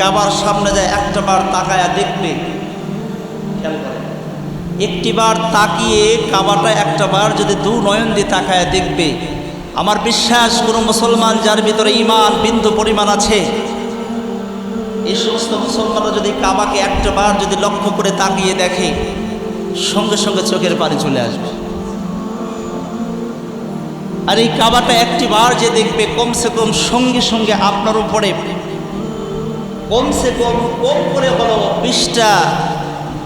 কাবার সামনে যায় একটা বার তাকায়া দেখবে, খেয়াল করে একটি বার তাকিয়ে কাবাটা একটা বার যদি দু নয়ন দিয়ে তাকায়া দেখবে, আমার বিশ্বাস কোনো মুসলমান যার ভিতরে ঈমান বিন্দু পরিমাণ আছে, এই সমস্ত মুসলমানরা যদি কাবাকে একটা বার যদি লক্ষ্য করে তাকিয়ে দেখে, সঙ্গে সঙ্গে চোখের পানি চলে আসবে। আর এই কাবাটা একটি বার যে দেখবে, কমসে কম সঙ্গে সঙ্গে আপনার উপরে কমসে কম কম করে হলো 20টা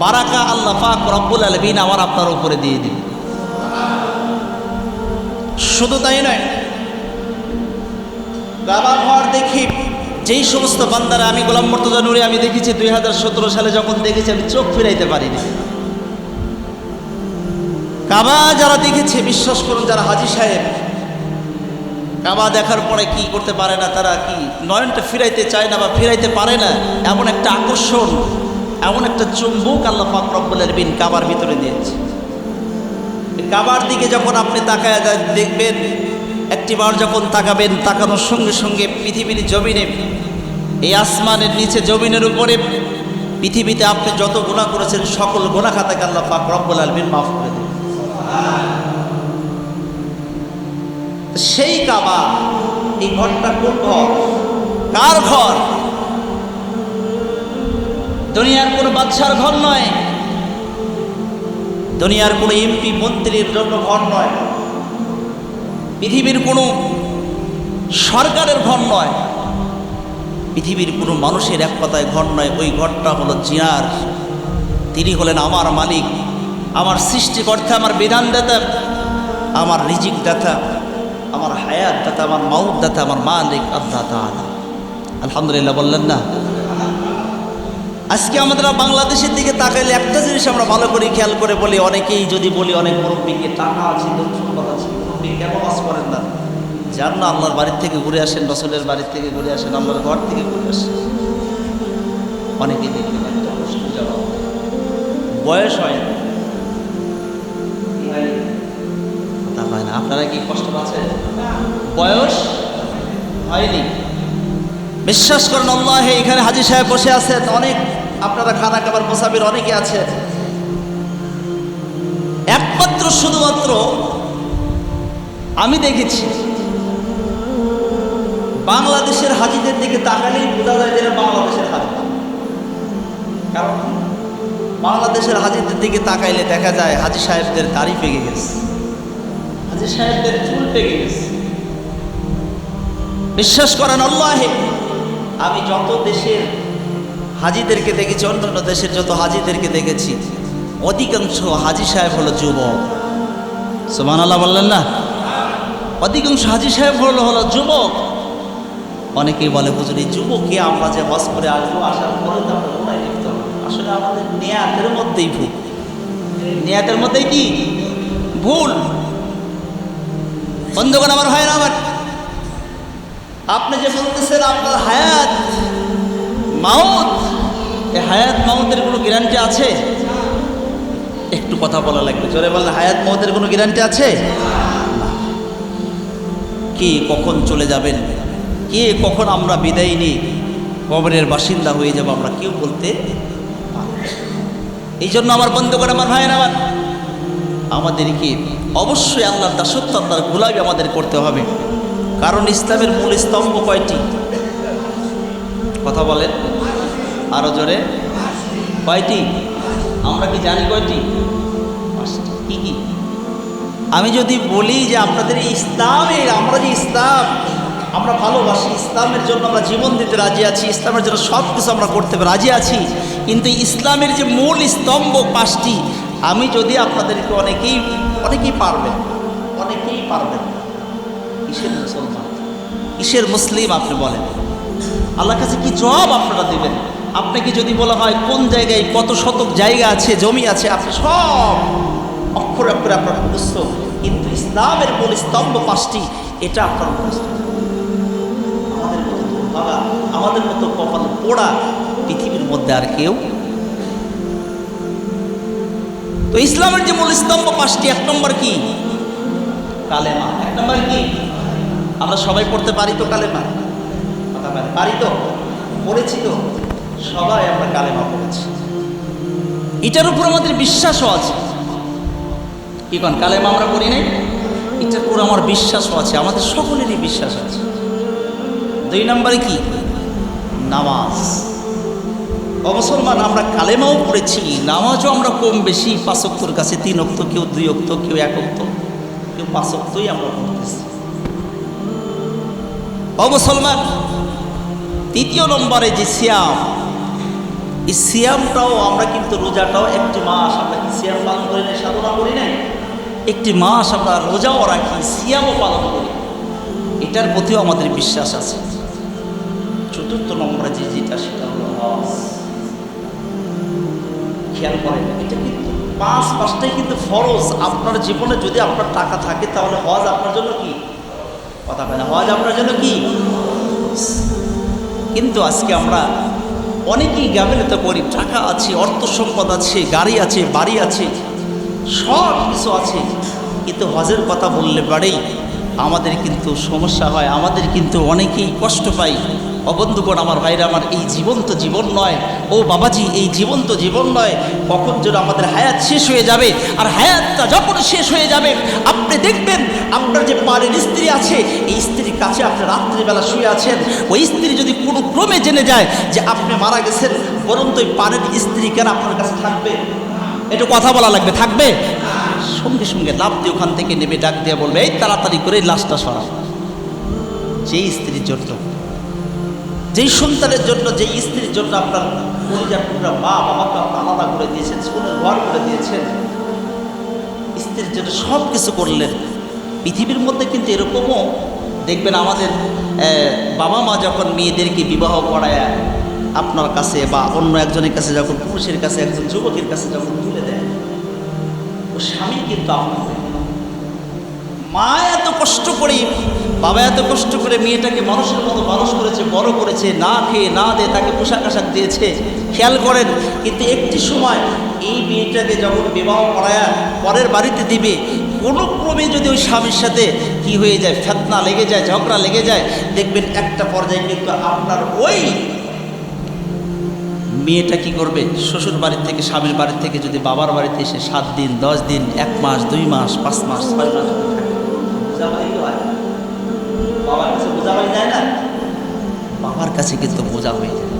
বারাকা আল্লাহ পাক রব্বুল আলামিন আমার আপনার উপরে দিয়ে দিন। শুধু তাই নয়, কাবা ঘর দেখি যেই সমস্ত বান্দারা, আমি গোলাম মুর্তজা নূরি আমি দেখেছি 2017 সালে যখন দেখেছি আমি চোখ ফিরাইতে পারিনি। কাবা যারা দেখেছে, বিশ্বাস করুন যারা হাজী সাহেব, কাবা দেখার পরে কি করতে পারে না, তারা কি নয়নটা ফিরাইতে চায় না বা ফিরাইতে পারে না। এমন একটা আকর্ষণ, এমন একটা চুম্বক আল্লাহ পাক রব্বুল আলামিন কাবার ভিতরে দিয়েছে। কাবার দিকে যখন আপনি তাকায় দেখবেন, একটিবার যখন তাকাবেন, তাকানোর সঙ্গে সঙ্গে পৃথিবীর জমিনে, এই আসমানের নিচে জমিনের উপরে, পৃথিবীতে আপনি যত গুনাহ করেছেন সকল গুনাহ খাতাকে আল্লাহ পাক রব্বুল আলামিন মাফ করে দেন। সেই কাবা, এই ঘরটা কোন ঘর, কার ঘর? দুনিয়ার কোনো বাদশার ঘর নয়, দুনিয়ার কোনো এমপি মন্ত্রীর জন্য ঘর নয়, পৃথিবীর কোনো সরকারের ঘর নয়, পৃথিবীর কোনো মানুষের এক কথায় ঘর নয়। ওই ঘরটা হলো জিনার। তিনি হলেন আমার মালিক, আমার সৃষ্টিকর্তা, আমার বিধানদাতা, আমার রিজিক দাতা, আমার হায়াত দাতা, আমার মাউত দাতা, আমার মালিক আল্লাহ তাআলা। আলহামদুলিল্লাহ বললেন না? আজকে আমাদের বাংলাদেশের দিকে তাকাইলে একটা জিনিস আমরা ভালো করে খেয়াল করে বলি, অনেকেই যদি বলি অনেক মুরব্বীকে, টাকা আছে, সম্পদ আছে, মুরব্বী কেন ওয়াজ করেন না? যার না আল্লাহর বাড়ির থেকে ঘুরে আসেন, রাসূলের বাড়ির থেকে ঘুরে আসেন, আল্লাহর ঘর থেকে ঘুরে আসেন। অনেকেই দেখবেন একটা প্রশ্ন জবাব, বয়স হয় না, তা হয় না। আপনারা কি কষ্ট পাচ্ছেন? বয়স হয়নি। বিশ্বাস করেন আল্লাহ, এখানে হাজী সাহেব বসে আছেন, অনেক আপনারা খানা খাবার মুসাফির অনেকে আছেন। একমাত্র শুধুমাত্র আমি দেখেছি বাংলাদেশের হাজীদের দিকে তাকালেই বোঝা যায় যে বাংলাদেশের হাজী। কারণ বাংলাদেশের হাজীদের দিকে তাকাইলে দেখা যায় হাজী সাহেবদের দাড়ি পেকে গেছে, হাজী সাহেবদের চুল পেকে গেছে। বিশ্বাস করেন আল্লাহে, আমি যত দেশের হাজীদেরকে দেখেছি, অন্যান্য দেশের যত হাজীদেরকে দেখেছি, অধিকাংশ হাজী সাহেব হলো যুবক। সুবহানাল্লাহ বললেন না? অধিকাংশ হাজী সাহেব হলো যুবক। অনেকেই বলে হুজুর এই যুবককে আমরা যে হজ করে আসবো, আসার পরে তো আমরা ওরাই লিখতে হবে। আসলে আমাদের নিয়াতের মধ্যেই ভুল, নিয়াতের মধ্যেই কি ভুল। বন্ধুগণ আমার হয় না, আমার আপনি যে বলতেছেন আপনার হায়াত মাউত, এই হায়াত মাউতের কোনো গ্যারান্টি আছে? একটু কথা বলা লাগবে, জোরে বললেন। হায়াত মাউতের কোনো গ্যারান্টি আছে? কে কখন চলে যাবেন, কে কখন আমরা বিদায় নিই, কবরের বাসিন্দা হয়ে যাব, আমরা কেউ বলতে। এই জন্য আমার বন্ধুগণ আমার ভাই আমার, আমাদেরকে অবশ্যই আল্লাহর দাসত্ব, আল্লাহর গোলামি আমাদের করতে হবে। কারণ ইসলামের মূল স্তম্ভ কয়টি? কথা বলেন আরো জোরে, কয়টি? আমরা কি জানি কয়টি? কি কি? আমি যদি বলি যে আপনাদের ইসলামের, আমরা যে ইসলাম আমরা ভালোবাসি, ইসলামের জন্য আমরা জীবন দিতে রাজি আছি, ইসলামের জন্য সব কিছু আমরা করতে রাজি আছি, কিন্তু ইসলামের যে মূল স্তম্ভ 5টি, আমি যদি আপনাদেরকে অনেকেই পারবেন, অনেকেই পারবেন। কিসের মুসলমান, কিসের মুসলিম আপনি বলেন? আল্লাহর কাছে কি জবাব আপনারা দেবেন? আপনাকে যদি বলা হয় কোন জায়গায় কত শতক জায়গা আছে, জমি আছে, আপনি সব অক্ষরে অক্ষরে আপনার মুখস্থ, কিন্তু ইসলামের মূল স্তম্ভ 5টি, এটা আপনার মুখস্থ। আমাদের মতো দুর্ভাগা, আমাদের মতো কপাল পোড়া পৃথিবীর মধ্যে আর কেউ। তো ইসলামের যে মূল স্তম্ভ 5টি, 1 নম্বর কি? কালেমা। 1 নম্বর কি? আমরা সবাই পড়তে পারি তো কালেমা? পারি তো? পড়েছি তো সবাই আমরা কালেমা পড়েছি, এটার উপর আমাদের বিশ্বাসও আছে। কি কোন কালেমা আমরা পড়ি নাই, এটার উপর আমার বিশ্বাসও আছে, আমাদের সকলেরই বিশ্বাস আছে। 2 নম্বরে কি, নামাজ। মুসলমান আমরা কালেমাও পড়েছি, নামাজও আমরা কম বেশি 5 ওয়াক্তের কাছে 3 ওয়াক্ত, কেউ 2 ওয়াক্ত, কেউ 1 ওয়াক্ত, কেউ 5 ওয়াক্তই আমরা পড়তেছি। মুসলমান 3 নম্বরে যে সিয়াম, এই সিয়ামটাও আমরা কিন্তু, রোজাটাও একটি মাস আমরা কি সিয়াম পালন করি না, সাধনা করি না, একটি মাস আমরা রোজাও রাখি, সিয়ামও পালন করি, এটার প্রতিও আমাদের বিশ্বাস আছে। 4 নম্বরে যেটা সেটা হলো হজ। খেয়াল করেন, এটা কিন্তু 5টাই কিন্তু ফরজ আপনার জীবনে। যদি আপনার টাকা থাকে তাহলে হজ আপনার জন্য কি, কথা বলে না, হজ আপনার জন্য কি। কিন্তু আজকে আমরা অনেকেই গাফিলতি করি, টাকা আছে, অর্থ সম্পদ আছে, গাড়ি আছে, বাড়ি আছে, সব কিছু আছে, কিন্তু হজের কথা বললে পরেই আমাদের কিন্তু সমস্যা হয়, আমাদের কিন্তু অনেকেই কষ্ট পাই। বন্ধুগণ, আমার ভাইরা আমার, এই জীবন তো জীবন নয়, ও বাবাজি, এই জীবন তো জীবন নয়। কখন যেন আমাদের হায়াত শেষ হয়ে যাবে, আর হায়াতটা যখন শেষ হয়ে যাবে আপনি দেখবেন আপনার যে বাড়ির স্ত্রী আছে, এই স্ত্রীর কাছে আপনি রাত্রিবেলা শুয়ে আছেন, ওই স্ত্রী যদি কোনো ক্রমে জেনে যায় যে আপনি মারা গেছেন, বরং তো ওই বাড়ির স্ত্রী কেন আপনার কাছে থাকবে? একটু কথা বলা লাগবে, থাকবে? সঙ্গে সঙ্গে লাফ দিয়ে ওখান থেকে নেমে ডাক দিয়ে বলবে, এই তাড়াতাড়ি করে লাশটা সরাও। যেই স্ত্রীর জন্য, যেই সন্তানের জন্য, যেই স্ত্রীর জন্য আপনার পরিবার পুরা মা বাবাকে আলাদা করে দিয়েছেন, স্কুলের ঘর করে দিয়েছেন, স্ত্রীর জন্য সব কিছু করলেন। পৃথিবীর মধ্যে কিন্তু এরকমও দেখবেন, আমাদের বাবা মা যখন মেয়েদেরকে বিবাহ করায় আপনার কাছে বা অন্য একজনের কাছে, যখন পুরুষের কাছে, একজন যুবকের কাছে যখন তুলে দেয়, ও স্বামী কিন্তু আপনার মা এত কষ্ট করে, বাবা এত কষ্ট করে মেয়েটাকে মানুষের মতো মানুষ করেছে, বড় করেছে, না খেয়ে না দিয়ে তাকে পোশাক আশাক দিয়েছে, খেয়াল করেন। কিন্তু একটি সময় এই মেয়েটাকে যখন বিবাহ করায় পরের বাড়িতে দিবে, কোনো ক্রমে যদি ওই স্বামীর সাথে কি হয়ে যায়, ফেতনা লেগে যায়, ঝগড়া লেগে যায়, দেখবেন একটা পর্যায়ে কিন্তু আপনার ওই মেয়েটা কি করবে, শ্বশুর বাড়ির থেকে, স্বামীর বাড়ির থেকে যদি বাবার বাড়িতে এসে 7 দিন 10 দিন 1 মাস 2 মাস 5 মাস 6 মাস বাবার কাছে বোঝা হয়ে যায় না, বাবার কাছে কিন্তু বোঝা হয়ে যায়।